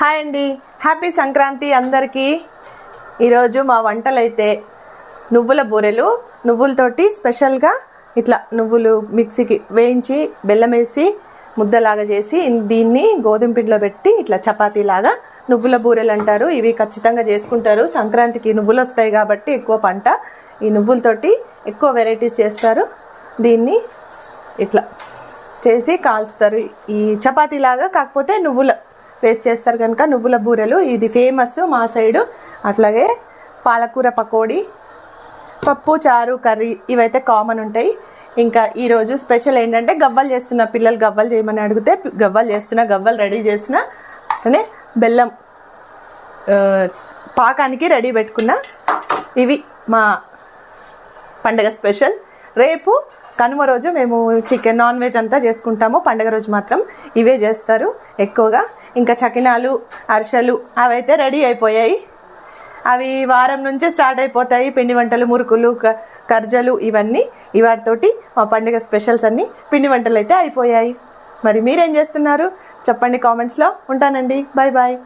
Hi అండి, happy Sankranti అందరికీ. ఈరోజు మా వంటలైతే నువ్వుల బూరెలు, నువ్వులతోటి స్పెషల్గా ఇట్లా నువ్వులు మిక్సీకి వేయించి బెల్లం వేసి ముద్దలాగా చేసి దీన్ని గోధుమ పిండిలో పెట్టి ఇట్లా చపాతీలాగా నువ్వుల బూరెలు అంటారు. ఇవి ఖచ్చితంగా చేసుకుంటారు. సంక్రాంతికి నువ్వులు వస్తాయి కాబట్టి ఎక్కువ పంట ఈ నువ్వులతోటి ఎక్కువ వెరైటీస్ చేస్తారు. దీన్ని ఇట్లా చేసి కాల్స్తారు. ఈ చపాతీలాగా కాకపోతే నువ్వుల వేస్ట్ చేస్తారు కనుక నువ్వుల బూరెలు ఇది ఫేమస్ మా సైడు. అట్లాగే పాలకూర పకోడీ, పప్పు చారు కర్రీ ఇవైతే కామన్ ఉంటాయి. ఇంకా ఈరోజు స్పెషల్ ఏంటంటే గవ్వలు చేస్తున్న. పిల్లలు గవ్వలు చేయమని అడిగితే గవ్వలు చేస్తున్నా, గవ్వలు రెడీ చేసిన. అనే బెల్లం పాకానికి రెడీ పెట్టుకున్నా. ఇవి మా పండగ స్పెషల్. రేపు కనుమ రోజు మేము చికెన్ నాన్ వెజ్ అంతా చేసుకుంటాము. పండగ రోజు మాత్రం ఇవే చేస్తారు ఎక్కువగా. ఇంకా చకినాలు, అరిసెలు అవైతే రెడీ అయిపోయాయి. అవి వారం నుంచే స్టార్ట్ అయిపోతాయి. పిండి వంటలు, మురుకులు, కర్జలు ఇవన్నీ ఇవాటితోటి మా పండుగ స్పెషల్స్ అన్నీ పిండి వంటలు అయితే అయిపోయాయి. మరి మీరేం చేస్తున్నారు చెప్పండి కామెంట్స్లో. ఉంటానండి, బాయ్ బాయ్.